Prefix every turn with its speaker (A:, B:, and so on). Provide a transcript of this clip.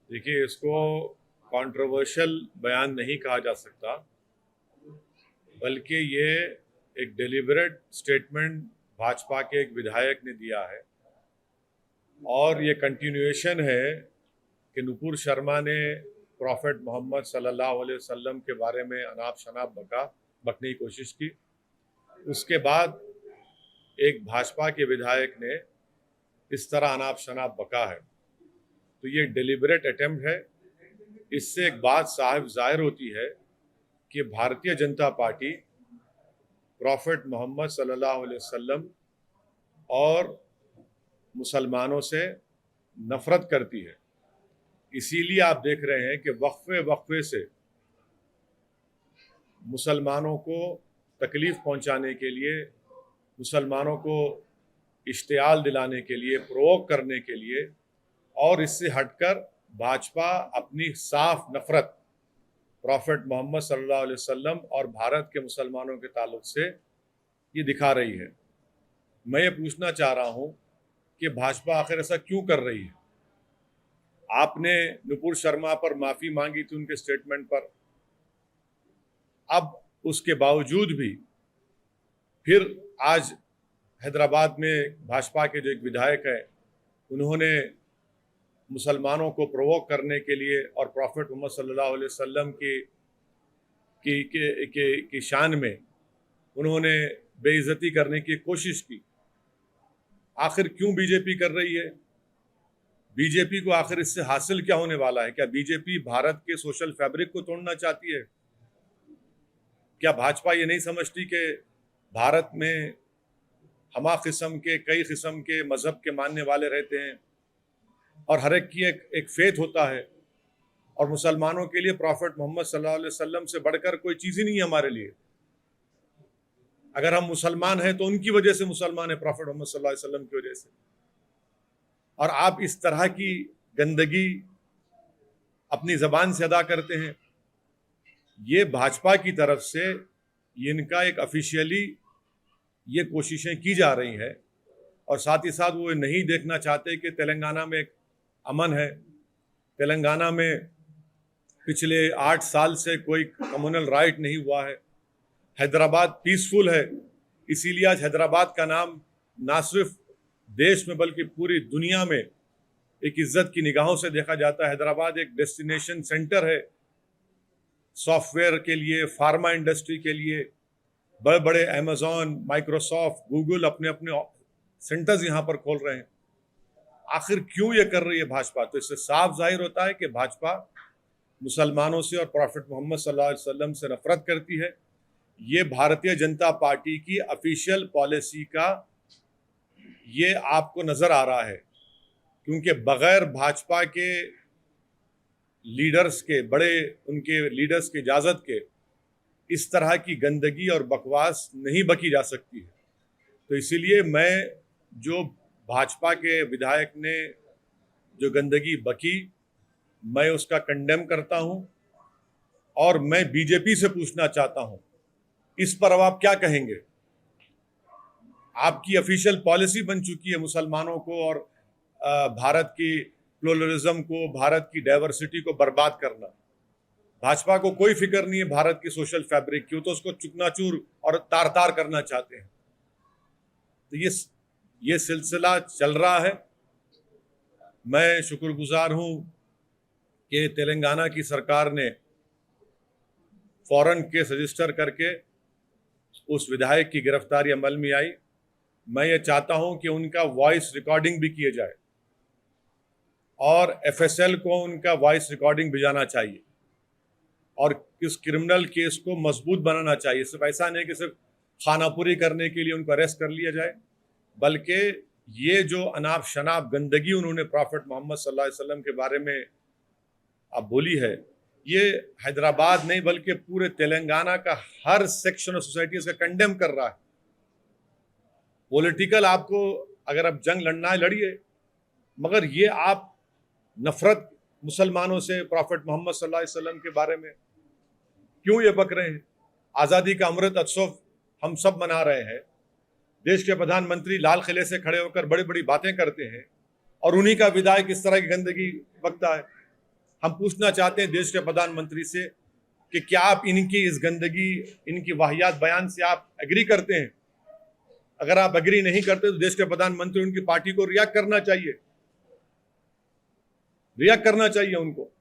A: देखिए, इसको कंट्रोवर्शियल बयान नहीं कहा जा सकता, बल्कि ये एक डेलिबरेट स्टेटमेंट भाजपा के एक विधायक ने दिया है और ये कंटिन्यूएशन है कि नुपुर शर्मा ने प्रॉफेट मोहम्मद सल्लल्लाहु अलैहि वसल्लम के बारे में अनाप शनाप बकने की कोशिश की। उसके बाद एक भाजपा के विधायक ने इस तरह अनाप शनाप बका है, तो ये डेलिबरेट अटेम्प्ट है। इससे एक बात साफ जाहिर होती है कि भारतीय जनता पार्टी प्रॉफेट मोहम्मद सल्लल्लाहु अलैहि वसल्लम और मुसलमानों से नफरत करती है। इसीलिए आप देख रहे हैं कि वक्फे वक्फे से मुसलमानों को तकलीफ पहुंचाने के लिए, मुसलमानों को इश्तियाल दिलाने के लिए, प्रोवोक करने के लिए और इससे हटकर भाजपा अपनी साफ नफरत प्रॉफेट मोहम्मद सल्लल्लाहु अलैहि वसल्लम और भारत के मुसलमानों के ताल्लुक से ये दिखा रही है। मैं ये पूछना चाह रहा हूँ कि भाजपा आखिर ऐसा क्यों कर रही है? आपने नुपुर शर्मा पर माफ़ी मांगी थी उनके स्टेटमेंट पर, अब उसके बावजूद भी फिर आज हैदराबाद में भाजपा के जो एक विधायक है, उन्होंने मुसलमानों को प्रोवोक करने के लिए और प्रॉफेट मोहम्मद सल्लल्लाहु अलैहि वसल्लम की शान में उन्होंने बेइज्जती करने की कोशिश की। आखिर क्यों बीजेपी कर रही है? बीजेपी को आखिर इससे हासिल क्या होने वाला है? क्या बीजेपी भारत के सोशल फैब्रिक को तोड़ना चाहती है? क्या भाजपा ये नहीं समझती कि भारत में हमा किस्म के, कई किस्म के मजहब के मानने वाले रहते हैं और हर एक की एक फेथ होता है, और मुसलमानों के लिए प्रॉफेट मोहम्मद सल्लल्लाहु अलैहि वसल्लम से बढ़कर कोई चीज़ ही नहीं है हमारे लिए। अगर हम मुसलमान हैं तो उनकी वजह से मुसलमान है, प्रॉफेट मोहम्मद सल्लल्लाहु अलैहि वसल्लम की वजह से। और आप इस तरह की गंदगी अपनी ज़बान से अदा करते हैं। ये भाजपा की तरफ से इनका एक ऑफिशियली ये कोशिशें की जा रही हैं, और साथ ही साथ वो नहीं देखना चाहते कि तेलंगाना में एक अमन है। तेलंगाना में पिछले 8 साल से कोई कम्युनल राइट नहीं हुआ है। हैदराबाद पीसफुल है, इसीलिए आज हैदराबाद का नाम ना सिर्फ देश में बल्कि पूरी दुनिया में एक इज्जत की निगाहों से देखा जाता है। हैदराबाद एक डेस्टिनेशन सेंटर है सॉफ्टवेयर के लिए, फार्मा इंडस्ट्री के लिए। बड़े बड़े अमेजॉन, माइक्रोसॉफ्ट, गूगल अपने अपने सेंटर्स यहाँ पर खोल रहे हैं। आखिर क्यों ये कर रही है भाजपा? तो इससे साफ जाहिर होता है कि भाजपा मुसलमानों से और प्रॉफेट मोहम्मद सल्लल्लाहु अलैहि वसल्लम से नफरत करती है। ये भारतीय जनता पार्टी की ऑफिशियल पॉलिसी का ये आपको नजर आ रहा है, क्योंकि बगैर भाजपा के लीडर्स के, बड़े उनके लीडर्स की इजाज़त के इस तरह की गंदगी और बकवास नहीं बकी जा सकती है। तो इसीलिए मैं, जो भाजपा के विधायक ने जो गंदगी बकी, मैं उसका कंडेम करता हूं और मैं बीजेपी से पूछना चाहता हूं, इस पर अब आप क्या कहेंगे? आपकी ऑफिशियल पॉलिसी बन चुकी है मुसलमानों को और भारत की प्लुरलिज्म को, भारत की डाइवर्सिटी को बर्बाद करना। भाजपा को कोई फिक्र नहीं है भारत की सोशल फैब्रिक की, तो उसको चुकनाचूर और तार तार करना चाहते हैं। तो ये सिलसिला चल रहा है। मैं शुक्रगुजार हूं कि तेलंगाना की सरकार ने फौरन केस रजिस्टर करके उस विधायक की गिरफ्तारी अमल में आई। मैं ये चाहता हूं कि उनका वॉइस रिकॉर्डिंग भी किए जाए और एफएसएल को उनका वॉइस रिकॉर्डिंग भिजाना चाहिए और इस क्रिमिनल केस को मजबूत बनाना चाहिए। सिर्फ ऐसा नहीं कि सिर्फ खानापुरी करने के लिए उनको अरेस्ट कर लिया जाए, बल्कि ये जो अनाप शनाप गंदगी उन्होंने प्रॉफेट मोहम्मद सल्लल्लाहु अलैहि वसल्लम के बारे में अब बोली है, ये हैदराबाद नहीं बल्कि पूरे तेलंगाना का हर सेक्शन ऑफ सोसाइटी इसका कंडेम कर रहा है। पॉलिटिकल आपको अगर आप जंग लड़ना है लड़िए, मगर ये आप नफरत मुसलमानों से, प्रॉफेट मोहम्मद सल्लल्लाहु अलैहि वसल्लम के बारे में क्यों ये बक रहे हैं? आज़ादी का अमृत उत्सव हम सब मना रहे हैं। देश के प्रधानमंत्री लाल किले से खड़े होकर बड़ी बड़ी बातें करते हैं और उन्हीं का विधायक इस तरह की गंदगी बकता है। हम पूछना चाहते हैं देश के प्रधानमंत्री से कि क्या आप इनकी इस गंदगी, इनकी वाहियात बयान से आप एग्री करते हैं? अगर आप एग्री नहीं करते तो देश के प्रधानमंत्री, उनकी पार्टी को रिएक्ट करना चाहिए, रिएक्ट करना चाहिए उनको।